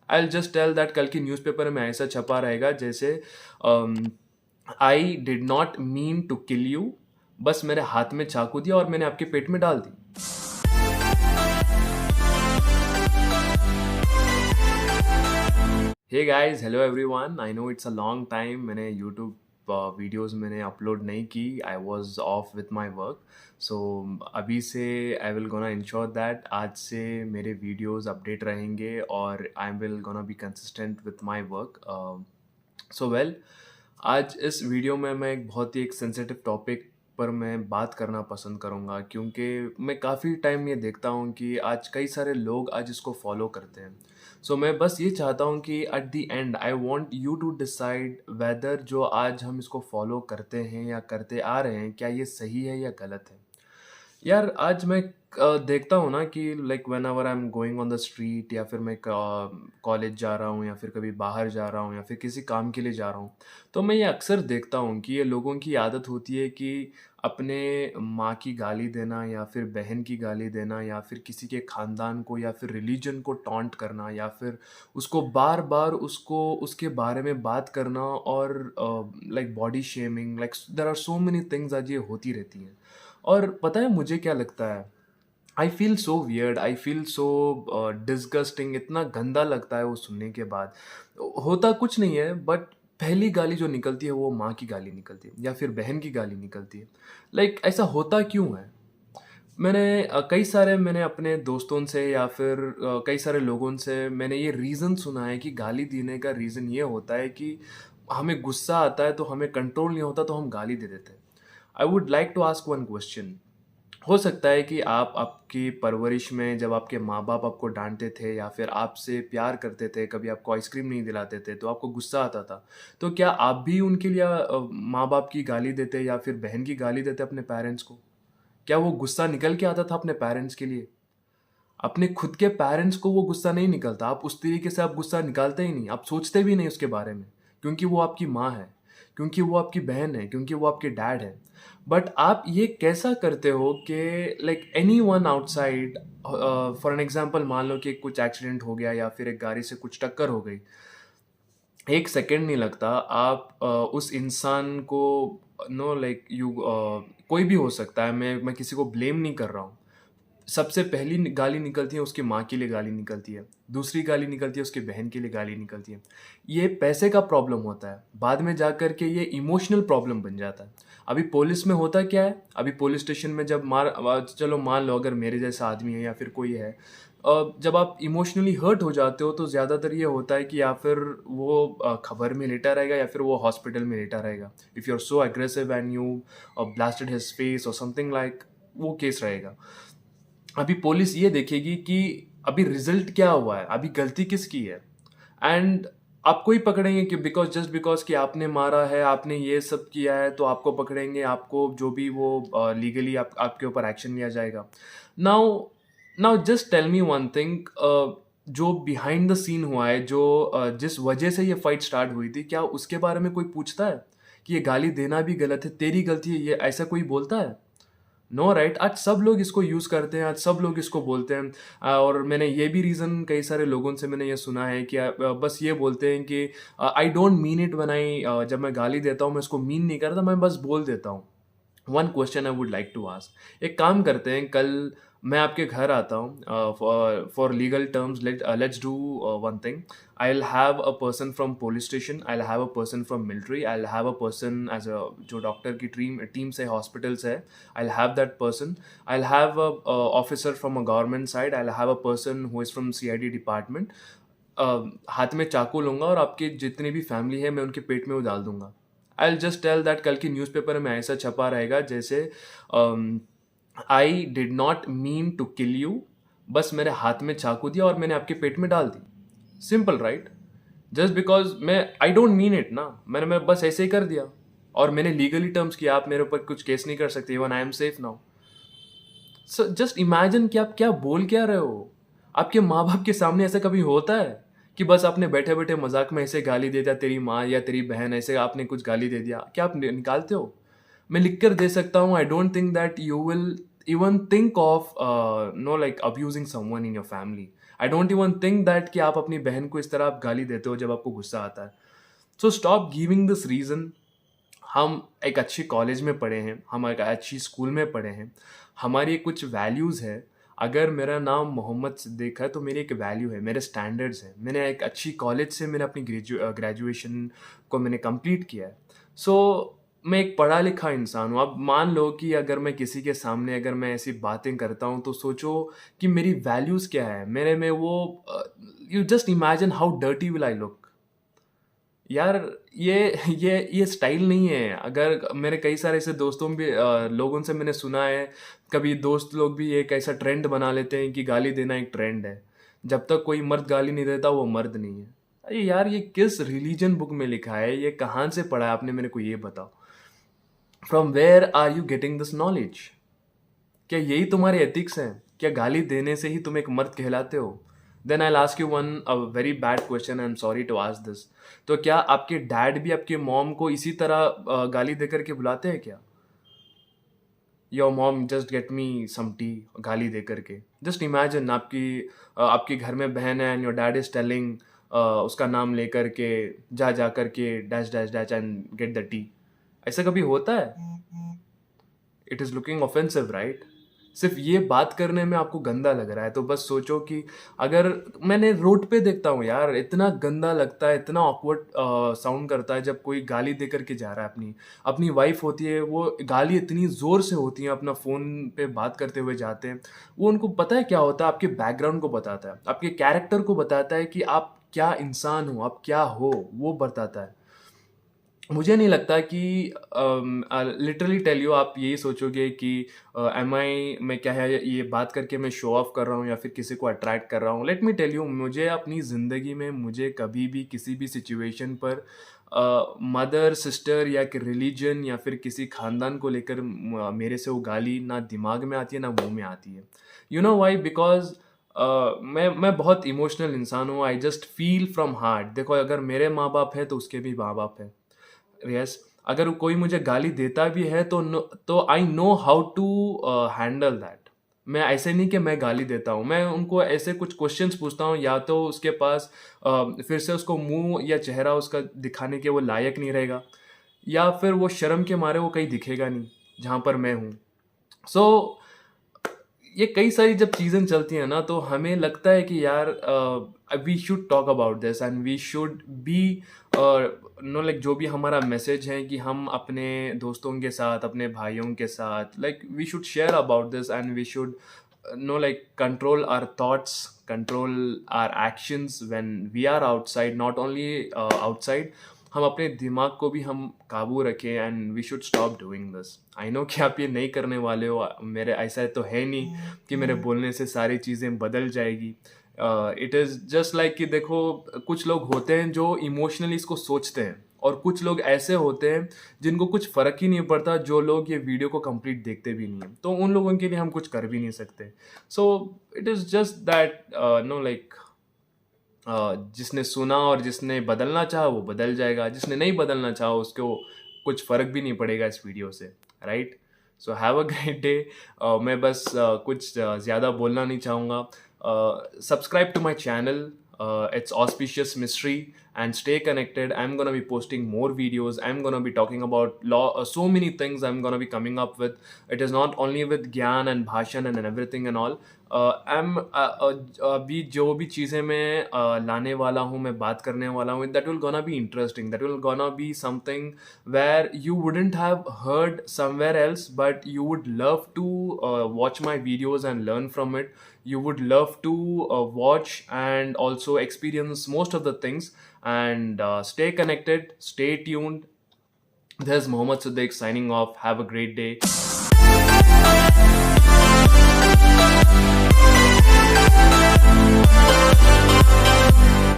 I just tell that कल की newspaper में ऐसा छपा रहेगा जैसे I did not mean to kill you, बस मेरे हाथ में चाकू दिया और मैंने आपके पेट में डाल दी. Hey guys, hello everyone. I know it's a long time. मैंने यूट्यूब वीडियोस मैंने अपलोड नहीं की. I was off with my work. So अभी से I will gonna ensure that आज से मेरे वीडियोस अपडेट रहेंगे और I will gonna be consistent with my work. So well, आज इस वीडियो में मैं एक बहुत ही एक सेंसिटिव टॉपिक पर मैं बात करना पसंद करूँगा, क्योंकि मैं काफ़ी टाइम ये देखता हूँ कि आज कई सारे लोग आज इसको फॉलो करते हैं. सो मैं बस ये चाहता हूँ कि at the end I want you to decide whether जो आज हम इसको फॉलो करते हैं या करते आ रहे हैं, क्या ये सही है या गलत है. यार, आज मैं देखता हूँ ना कि like when ever I am going on the street, या फिर मैं कॉलेज जा रहा हूँ या फिर कभी बाहर जा रहा हूँ या फिर किसी काम के लिए जा रहा हूँ, तो मैं ये अक्सर देखता हूँ कि ये लोगों की आदत होती है कि अपने माँ की गाली देना या फिर बहन की गाली देना या फिर किसी के ख़ानदान को या फिर रिलीजन को टॉन्ट करना या फिर उसको बार बार उसको उसके बारे में बात करना और like body shaming. Like there are so many things आज ये होती रहती हैं. और पता है मुझे क्या लगता है? I feel so weird, I feel so disgusting. इतना गंदा लगता है वो सुनने के बाद. होता कुछ नहीं है, बट पहली गाली जो निकलती है वो माँ की गाली निकलती है या फिर बहन की गाली निकलती है. लाइक ऐसा होता क्यों है? कई सारे मैंने अपने दोस्तों से या फिर कई सारे लोगों से मैंने ये रीज़न सुना है कि गाली देने का रीज़न ये होता है कि हमें गुस्सा आता है तो हमें कंट्रोल नहीं होता तो हम गाली दे देते हैं. I would like to ask one question. हो सकता है कि आप आपकी परवरिश में जब आपके माँ-बाप आपको डाँटते थे या फिर आपसे प्यार करते थे, कभी आपको आइसक्रीम नहीं दिलाते थे, तो आपको गुस्सा आता था. तो क्या आप भी उनके लिए माँ-बाप की गाली देते या फिर बहन की गाली देते अपने पेरेंट्स को? क्या वो गुस्सा निकल के आता था अपने पेरेंट्स के लिए? अपने खुद के पेरेंट्स को वो गुस्सा नहीं निकलता. आप उस तरीके से आप गुस्सा निकालते ही नहीं. आप सोचते भी नहीं उसके बारे में, क्योंकि वो आपकी माँ है, क्योंकि वो आपकी बहन है, क्योंकि वो आपके डैड है. बट आप ये कैसा करते हो कि like anyone outside, for an example मान लो कि कुछ एक्सीडेंट हो गया या फिर एक गाड़ी से कुछ टक्कर हो गई. एक सेकंड नहीं लगता, आप उस इंसान को नो लाइक यू कोई भी हो सकता है, मैं किसी को ब्लेम नहीं कर रहा हूँ. सबसे पहली गाली निकलती है उसकी माँ के लिए गाली निकलती है, दूसरी गाली निकलती है उसकी बहन के लिए गाली निकलती है. ये पैसे का प्रॉब्लम होता है, बाद में जा कर के ये इमोशनल प्रॉब्लम बन जाता है. अभी पुलिस में होता क्या है, अभी पुलिस स्टेशन में जब चलो मान लो अगर मेरे जैसा आदमी है या फिर कोई है, जब आप इमोशनली हर्ट हो जाते हो तो ज़्यादातर ये होता है कि या फिर वो खबर में लेटा रहेगा या फिर वो हॉस्पिटल में लेटा रहेगा. If you are so aggressive and you blasted his face और समथिंग लाइक, वो केस रहेगा. अभी पुलिस ये देखेगी कि अभी रिजल्ट क्या हुआ है, अभी गलती किसकी है. एंड आपको ही पकड़ेंगे कि बिकॉज जस्ट बिकॉज कि आपने मारा है, आपने ये सब किया है, तो आपको पकड़ेंगे, आपको जो भी वो लीगली आपके ऊपर एक्शन लिया जाएगा. Now now just tell me one thing, जो बिहाइंड द सीन हुआ है, जो जिस वजह से ये फाइट स्टार्ट हुई थी, क्या उसके बारे में कोई पूछता है कि ये गाली देना भी गलत है, तेरी गलती है, ये ऐसा कोई बोलता है? No right. आज सब लोग इसको यूज़ करते हैं, आज सब लोग इसको बोलते हैं. और मैंने ये भी रीज़न कई सारे लोगों से मैंने ये सुना है कि बस ये बोलते हैं कि I don't mean it when I, जब मैं गाली देता हूँ मैं इसको मीन नहीं करता, मैं बस बोल देता हूँ. One question I would like to ask. एक काम करते हैं, कल मैं आपके घर आता हूँ for legal terms. Let's do one thing. I'll have a person from police station, I'll have a person from military, I'll have a person as a जो डॉक्टर की टीम से हॉस्पिटल से है, I'll have that person. I'll have a officer from a government side, I'll have a person who is from CID department. हाथ में चाकू लूँगा और आपकी जितनी भी फैमिली है मैं उनके पेट में वो डाल दूँगा. I'll just tell that कल की न्यूज़पेपर में ऐसा छपा रहेगा जैसे I did not mean to kill you, बस मेरे हाथ में चाकू दिया और मैंने आपके पेट में डाल दी. Simple right. जस्ट बिकॉज मैं आई डोंट मीन इट ना, मैं बस ऐसे ही कर दिया और मैंने लीगली टर्म्स किया, आप मेरे ऊपर कुछ केस नहीं कर सकते. Even I am safe now. So just imagine कि आप क्या बोल क्या रहे हो. आपके माँ बाप के सामने ऐसा कभी होता है कि बस आपने बैठे बैठे मजाक में ऐसे गाली दे दिया, तेरी माँ या तेरी बहन ऐसे आपने कुछ गाली दे दिया, क्या आप निकालते हो? मैं लिख कर दे सकता हूँ. I don't think that you will even think of know like abusing someone in your family. I don't even think that कि आप अपनी बहन को इस तरह आप गाली देते हो जब आपको गुस्सा आता है. So stop giving this reason. हम एक अच्छी कॉलेज में पढ़े हैं, हम एक अच्छी स्कूल में पढ़े हैं, हमारी कुछ वैल्यूज़ है. अगर मेरा नाम मोहम्मद सिद्दीक है तो मेरी एक वैल्यू है, मेरे स्टैंडर्ड्स हैं. मैंने एक अच्छी कॉलेज से मैंने अपनी ग्रेजुएशन को मैंने कंप्लीट किया है. सो मैं एक पढ़ा लिखा इंसान हूँ. अब मान लो कि अगर मैं किसी के सामने अगर मैं ऐसी बातें करता हूँ तो सोचो कि मेरी वैल्यूज़ क्या है, मेरे में वो you just imagine how dirty will I look. यार ये स्टाइल नहीं है. अगर मेरे कई सारे ऐसे दोस्तों भी लोगों से मैंने सुना है, कभी दोस्त लोग भी एक ऐसा ट्रेंड बना लेते हैं कि गाली देना एक ट्रेंड है. जब तक कोई मर्द गाली नहीं देता वो मर्द नहीं है. अरे यार, ये किस रिलीजन बुक में लिखा है, ये कहाँ से पढ़ा है आपने, मेरे को ये बताओ. From where are you getting this knowledge? क्या यही तुम्हारे एथिक्स हैं? क्या गाली देने से ही तुम एक मर्द कहलाते हो? Then I ask you one a very bad question, I am sorry to ask this. तो क्या आपके डैड भी आपके मॉम को इसी तरह गाली देकर के बुलाते हैं क्या? Your mom just get me some tea, गाली दे करके. जस्ट इमेजिन आपके घर में बहन है and your dad is telling उसका नाम लेकर के जा करके dash dash dash and get the T. ऐसा कभी होता है? It is looking offensive, right? सिर्फ ये बात करने में आपको गंदा लग रहा है तो बस सोचो कि अगर मैंने रोड पे देखता हूँ यार, इतना गंदा लगता है, इतना ऑकवर्ड साउंड करता है जब कोई गाली दे करके जा रहा है. अपनी अपनी वाइफ होती है, वो गाली इतनी ज़ोर से होती है, अपना फ़ोन पे बात करते हुए जाते हैं. वो उनको पता है क्या होता है, आपके बैकग्राउंड को बताता है, आपके कैरेक्टर को बताता है कि आप क्या इंसान हो, आप क्या हो, वो बताता है. मुझे नहीं लगता कि लिटरली टेल यू आप यही सोचोगे कि एम आई मैं क्या है ये बात करके मैं शो ऑफ कर रहा हूँ या फिर किसी को अट्रैक्ट कर रहा हूँ. लेट मी टेल यू, मुझे अपनी ज़िंदगी में मुझे कभी भी किसी भी सिचुएशन पर मदर सिस्टर या कि रिलीजन या फिर किसी खानदान को लेकर मेरे से वो गाली ना दिमाग में आती है ना मुंह में आती है. You know why? बिकॉज मैं बहुत इमोशनल इंसान हूँ. I just feel from heart. देखो, अगर मेरे माँ बाप है तो उसके भी माँ बाप है. यस, अगर कोई मुझे गाली देता भी है तो I know how to handle that. मैं ऐसे नहीं कि मैं गाली देता हूँ, मैं उनको ऐसे कुछ क्वेश्चंस पूछता हूँ, या तो उसके पास फिर से उसको मुंह या चेहरा उसका दिखाने के वो लायक नहीं रहेगा, या फिर वो शर्म के मारे वो कहीं दिखेगा नहीं जहाँ पर मैं हूँ. सो ये कई सारी जब चीज़ें चलती हैं ना तो हमें लगता है कि यार we should talk about this and we should be no like जो भी हमारा मैसेज है कि हम अपने दोस्तों के साथ, अपने भाइयों के साथ, like we should share about this and we should no like control our thoughts, control our actions when we are outside. Not only outside, हम अपने दिमाग को भी हम काबू रखें and we should stop doing this. I know कि आप ये नहीं करने वाले हो. मेरे ऐसा तो है नहीं कि मेरे बोलने से सारी चीज़ें बदल जाएगी. इट इज़ जस्ट लाइक कि देखो, कुछ लोग होते हैं जो इमोशनली इसको सोचते हैं और कुछ लोग ऐसे होते हैं जिनको कुछ फ़र्क ही नहीं पड़ता, जो लोग ये वीडियो को कंप्लीट देखते भी नहीं हैं. तो उन लोगों के लिए हम कुछ कर भी नहीं सकते. So it is just that know like जिसने सुना और जिसने बदलना चाहा वो बदल जाएगा, जिसने नहीं बदलना चाहा उसको कुछ फ़र्क भी नहीं पड़ेगा इस वीडियो से, right? So have a great day. मैं बस कुछ ज़्यादा बोलना नहीं चाहूँगा. Subscribe to my channel. It's auspicious mystery, and stay connected. I'm gonna be posting more videos. I'm gonna be talking about so many things I'm gonna be coming up with. It is not only with ज्ञान and भाषण and everything and all. अभी जो भी चीज़ें मैं लाने वाला हूँ, मैं बात करने वाला हूँ, that will gonna be interesting. That will gonna be something where you wouldn't have heard somewhere else, but you would love to watch my videos and learn from it. You would love to watch and also experience most of the things. And stay connected, stay tuned. This is Mohammed Siddiq signing off. Have a great day.